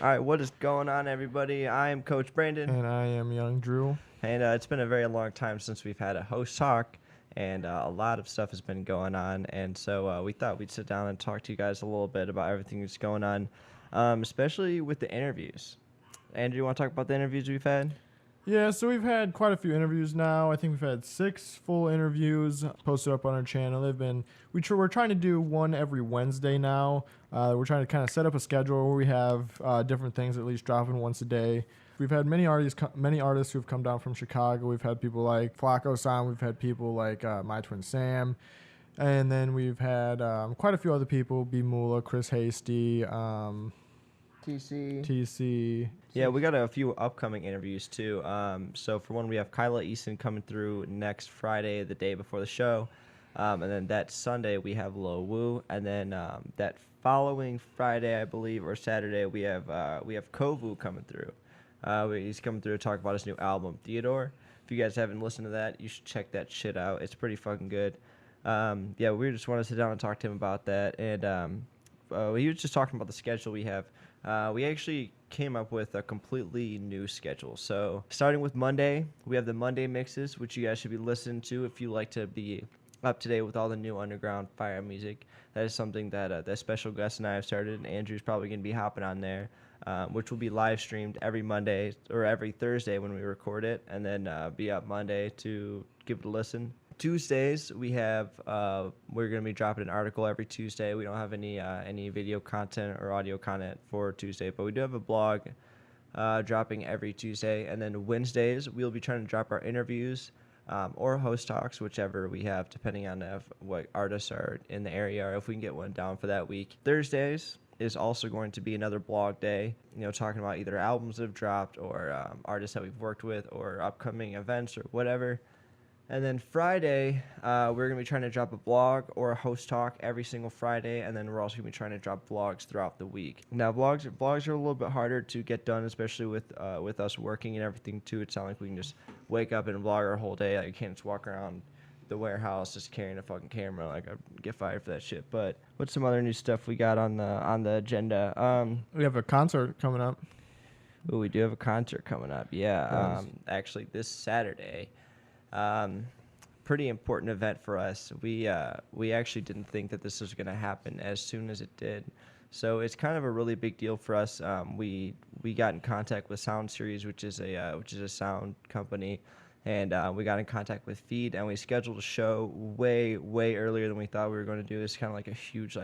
All right, what is going on, everybody? I am Coach Brandon, And I am Young Drew. and it's been a very long time since we've had a host talk, and a lot of stuff has been going on, and so we thought we'd sit down and talk to you guys a little bit about everything that's going on, especially with the interviews. Andrew, you want to talk about the interviews we've had? Yeah, so we've had quite a few interviews now. I think we've had 6 full interviews posted up on our channel. They've been we're trying to do one every Wednesday now. We're trying to kind of set up a schedule where we have different things at least dropping once a day. We've had many artists who've come down from Chicago. We've had people like Flacco San. We've had people like My Twin Sam. And then we've had quite a few other people, B. Mula, Chris Hasty, TC. TC. Yeah, we got a few upcoming interviews too. So for one, we have Kyla Easton coming through next Friday, the day before the show, and then that Sunday we have Lo Wu, and then that following Friday, I believe, or Saturday, we have Kovu coming through. He's coming through to talk about his new album, Theodore. If you guys haven't listened to that, you should check that shit out. It's pretty fucking good. Yeah, we just want to sit down and talk to him about that, and he was just talking about the schedule we have. We actually came up with a completely new schedule. So starting with Monday, we have the Monday mixes, which you guys should be listening to if you like to be up to date with all the new underground fire music. That is something that that special guest and I have started, and Andrew's probably going to be hopping on there, which will be live streamed every Monday or every Thursday when we record it, and then be up Monday to give it a listen. Tuesdays we have we're gonna be dropping an article every Tuesday. We don't have any video content or audio content for Tuesday, but we do have a blog dropping every Tuesday. And then Wednesdays we'll be trying to drop our interviews or host talks, whichever we have, depending on what artists are in the area or if we can get one down for that week. Thursdays is also going to be another blog day, talking about either albums that have dropped or artists that we've worked with or upcoming events or whatever. And then Friday, we're going to be trying to drop a blog or a host talk every single Friday, and then we're also going to be trying to drop vlogs throughout the week. Now, vlogs are a little bit harder to get done, especially with us working and everything, too. It's not like we can just wake up and vlog our whole day. Like, you can't just walk around the warehouse just carrying a fucking camera. Like, I'd get fired for that shit. But what's some other new stuff we got on the agenda? We have a concert coming up. Oh, we do have a concert coming up. Yeah, actually, this Saturday. Pretty important event for us. We actually didn't think that this was going to happen as soon as it did, so it's kind of a really big deal for us. We got in contact with Sound Series, which is a sound company, and we got in contact with Feed, and we scheduled a show way earlier than we thought we were going to do. It's kind of like a huge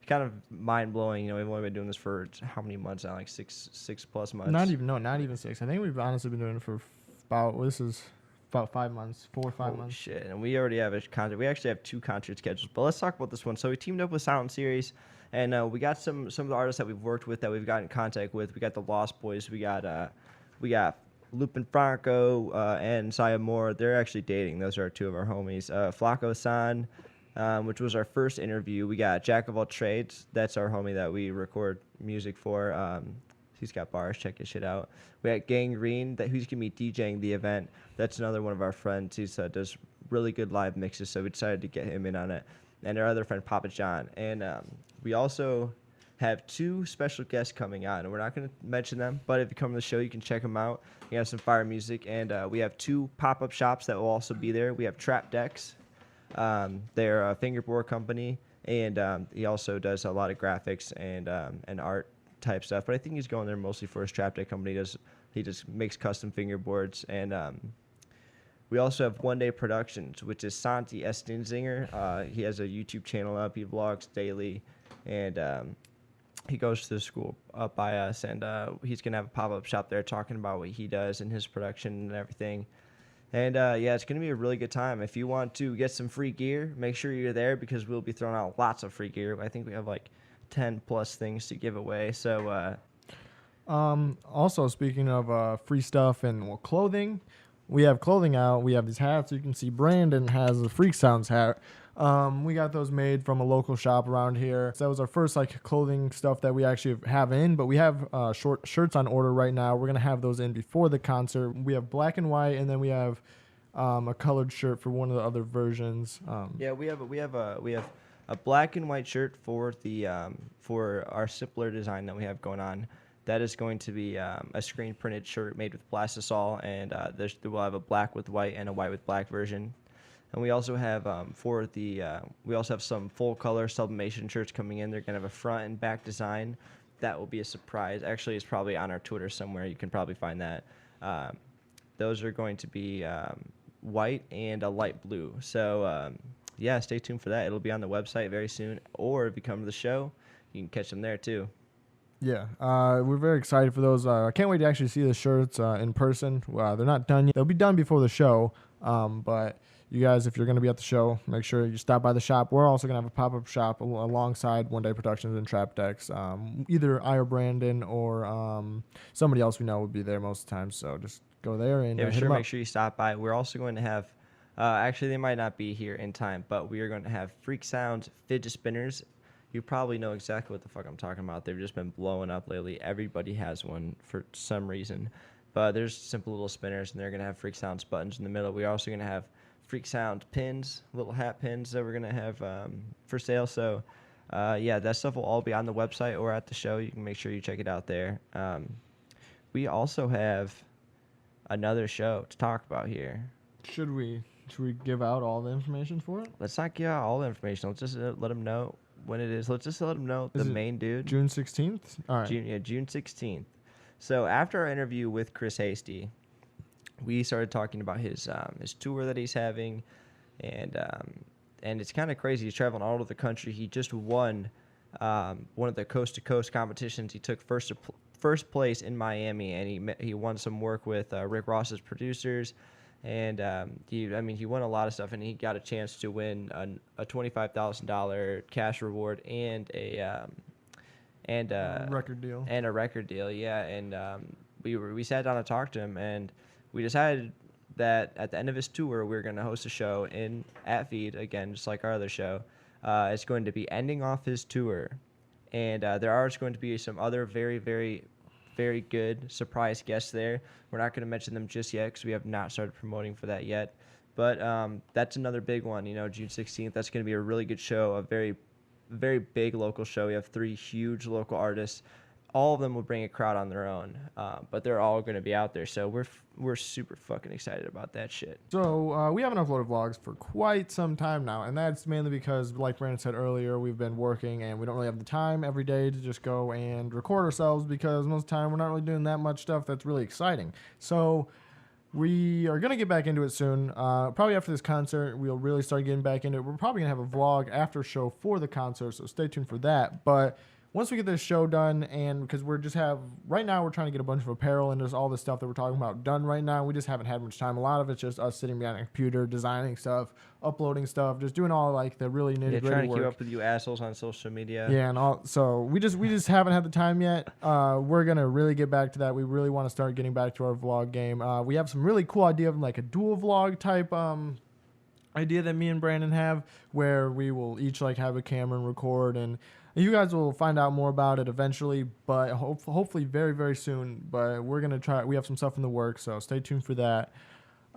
kind of mind blowing. We've only been doing this for how many months now? Like six plus months. Not even 6. I think we've honestly been doing it for about 5 months, 4 or 5 Holy months. shit. And we already have a concert. We actually have 2 concert schedules, but let's talk about this one. So we teamed up with Sound Series, and we got some of the artists that we've worked with that we've gotten in contact with. We got the Lost Boys. We got Lupin Franco and Saya Moore. They're actually dating. Those are 2 of our homies. Flacco San, which was our first interview. We got Jack of All Trades. That's our homie that we record music for. He's got bars. Check his shit out. We got Gangrene, who's going to be DJing the event. That's another one of our friends. He does really good live mixes, so we decided to get him in on it. And our other friend, Papa John. And we also have 2 special guests coming on. And we're not going to mention them, but if you come to the show, you can check them out. We have some fire music. And we have 2 pop-up shops that will also be there. We have Trap Decks. They're a fingerboard company. And he also does a lot of graphics and art type stuff, but I think he's going there mostly for his trap deck company. He just makes custom fingerboards, and we also have One Day Productions, which is Santi Estinzinger. He has a YouTube channel up. He vlogs daily, and he goes to the school up by us, and he's gonna have a pop-up shop there talking about what he does and his production and everything. And yeah, it's gonna be a really good time. If you want to get some free gear, make sure you're there because we'll be throwing out lots of free gear. I think we have like 10 plus things to give away. So Also, speaking of free stuff and clothing, we have clothing out. We have these hats. You can see Brandon has a FreakSounds hat. We got those made from a local shop around here. So that was our first clothing stuff that we actually have in, but we have short shirts on order right now. We're gonna have those in before the concert. We have black and white, and then we have a colored shirt for one of the other versions. Yeah, we have a black and white shirt for the for our simpler design that we have going on. that is going to be a screen printed shirt made with plastisol, and we'll have a black with white and a white with black version. And we also have we also have some full color sublimation shirts coming in. They're gonna have a front and back design. That will be a surprise. Actually, it's probably on our Twitter somewhere. You can probably find that. Those are going to be white and a light blue. So yeah, stay tuned for that. It'll be on the website very soon. Or if you come to the show, you can catch them there too. Yeah, we're very excited for those. I can't wait to actually see the shirts in person. They're not done yet. They'll be done before the show. But you guys, if you're going to be at the show, make sure you stop by the shop. We're also going to have a pop-up shop alongside One Day Productions and Trap Decks. Either I or Brandon or somebody else we know will be there most of the time. So just go there and yeah, hit make sure you stop by. We're also going to have, actually they might not be here in time, but we are going to have FreakSounds fidget spinners. You probably know exactly what the fuck I'm talking about. They've just been blowing up lately. Everybody has one for some reason. But there's simple little spinners, and they're going to have FreakSounds buttons in the middle. We're also going to have FreakSound pins, little hat pins that we're going to have for sale. So, yeah, that stuff will all be on the website or at the show. You can make sure you check it out there. We also have another show to talk about here. Should we give out all the information for it? Let's not give out all the information. Let's just let them know when it is. Let's just let them know the main dude. June 16th? All right. June 16th. So after our interview with Chris Hasty, we started talking about his tour that he's having, and it's kind of crazy. He's traveling all over the country. He just won one of the coast to coast competitions. He took first place in Miami, and he won some work with Rick Ross's producers. And he won a lot of stuff, and he got a chance to win a $25,000 cash reward and a record deal. And a record deal, yeah. And we sat down to talk to him, and we decided that at the end of his tour, we were going to host a show at Feed again, just like our other show. It's going to be ending off his tour, and there are going to be some other very, very, very good surprise guests there. We're not going to mention them just yet because we have not started promoting for that yet. But that's another big one, June 16th. That's going to be a really good show, a very, very big local show. We have 3 huge local artists. All of them will bring a crowd on their own, but they're all going to be out there. So we're super fucking excited about that shit. So we haven't uploaded vlogs for quite some time now, and that's mainly because, like Brandon said earlier, we've been working and we don't really have the time every day to just go and record ourselves because most of the time we're not really doing that much stuff that's really exciting. So we are going to get back into it soon. Probably after this concert, we'll really start getting back into it. We're probably going to have a vlog after show for the concert, so stay tuned for that. But once we get this show done, and because right now we're trying to get a bunch of apparel and just all the stuff that we're talking about done right now, we just haven't had much time. A lot of it's just us sitting behind a computer, designing stuff, uploading stuff, just doing all like the really nitty gritty work. Trying to keep up with you assholes on social media. Yeah, and so we just haven't had the time yet. We're gonna really get back to that. We really want to start getting back to our vlog game. We have some really cool idea of like a dual vlog type idea that me and Brandon have, where we will each like have a camera and record, and you guys will find out more about it eventually, but hopefully very, very soon. But we're going to try. We have some stuff in the works, so stay tuned for that.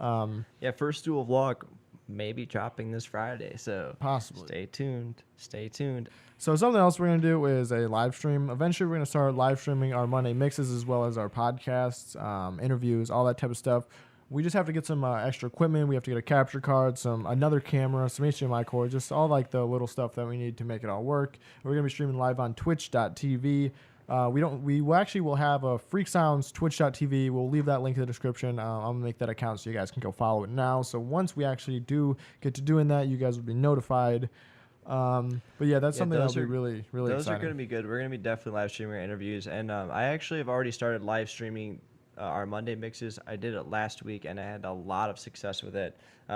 Yeah, first dual vlog maybe dropping this Friday, so possibly. Stay tuned. So something else we're going to do is a live stream. Eventually, we're going to start live streaming our Monday mixes as well as our podcasts, interviews, all that type of stuff. We just have to get some extra equipment. We have to get a capture card, another camera, some HDMI cords, just all like the little stuff that we need to make it all work. We're gonna be streaming live on Twitch.tv. We will have a FreakSounds Twitch.tv. We'll leave that link in the description. I'll make that account so you guys can go follow it now. So once we actually do get to doing that, you guys will be notified. But yeah, that's something that'll be really, really those exciting. Those are going to be good. We're going to be definitely live streaming our interviews. And I actually have already started live streaming our Monday mixes. I did it last week, and I had a lot of success with it. We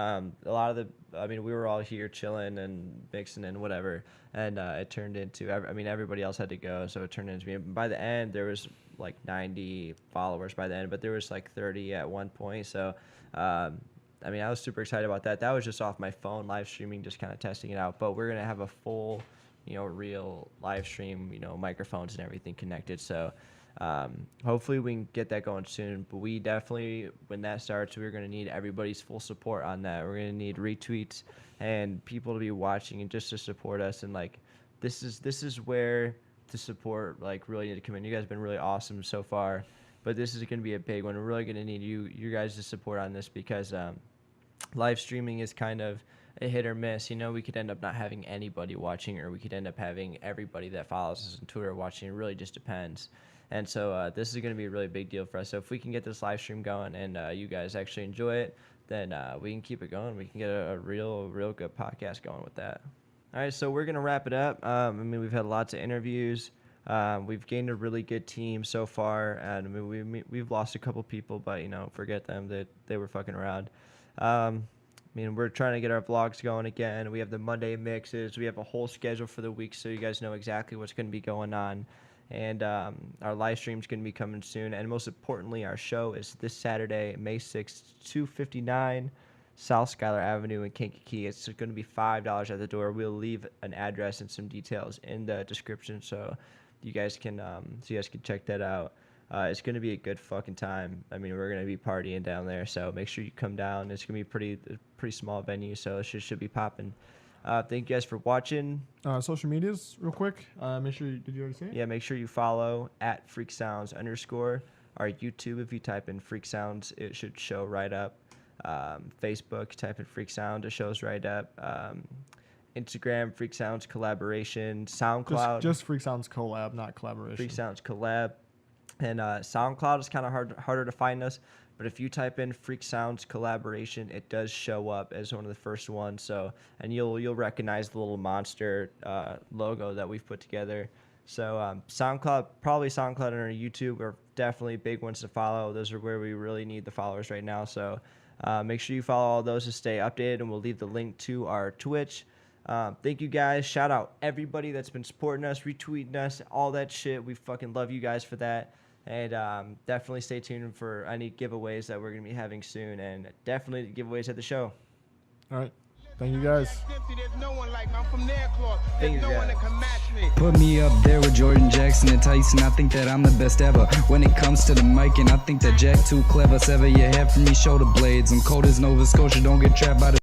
were all here chilling and mixing and whatever, and it turned into, everybody else had to go, so it turned into me. By the end, there was like 90 followers by the end, but there was like 30 at one point, so I was super excited about that. That was just off my phone live streaming, just kind of testing it out, but we're going to have a full, real live stream, microphones and everything connected, so hopefully we can get that going soon, but we definitely, when that starts, we're going to need everybody's full support on that. We're going to need retweets and people to be watching and just to support us. And like, this is where to support like really need to come in. You guys have been really awesome so far, but this is going to be a big one. We're really going to need you guys to support on this because live streaming is kind of a hit or miss. You know, we could end up not having anybody watching, or we could end up having everybody that follows us on Twitter watching. It really just depends. And so this is going to be a really big deal for us. So if we can get this live stream going and you guys actually enjoy it, then we can keep it going. We can get a real good podcast going with that. All right, so we're going to wrap it up. I mean, we've had lots of interviews. We've gained a really good team so far. And I mean, we've lost a couple people, but, you know, forget them. They were fucking around. I mean, we're trying to get our vlogs going again. We have the Monday mixes. We have a whole schedule for the week so you guys know exactly what's going to be going on. And our live stream is going to be coming soon. And most importantly, our show is this Saturday, May 6th, 259 South Schuyler Avenue in Kankakee. It's going to be $5 at the door. We'll leave an address and some details in the description so you guys can check that out. It's going to be a good fucking time. I mean, we're going to be partying down there, so make sure you come down. It's going to be a pretty small venue, so it should be popping. Thank you guys for watching. Social medias, real quick. Make sure did you already say it? Yeah, make sure you follow at FreakSounds _ our YouTube. If you type in FreakSounds, it should show right up. Facebook, type in FreakSound, it shows right up. Instagram, FreakSounds collaboration. SoundCloud, just FreakSounds collab, not collaboration. FreakSounds collab. And SoundCloud is kind of harder to find us. But if you type in FreakSounds collaboration, it does show up as one of the first ones. So, and you'll recognize the little monster logo that we've put together. So SoundCloud, probably SoundCloud and our YouTube are definitely big ones to follow. Those are where we really need the followers right now. So make sure you follow all those to stay updated, and we'll leave the link to our Twitch. Thank you guys. Shout out everybody that's been supporting us, retweeting us, all that shit. We fucking love you guys for that. And definitely stay tuned for any giveaways that we're going to be having soon. And definitely giveaways at the show. All right. Thank you guys. Thank you guys. Put me up there with Jordan Jackson and Tyson. I think that I'm the best ever when it comes to the mic. And I think that Jack too clever. Sever your head from your shoulder blades. I'm cold as Nova Scotia. Don't get trapped by the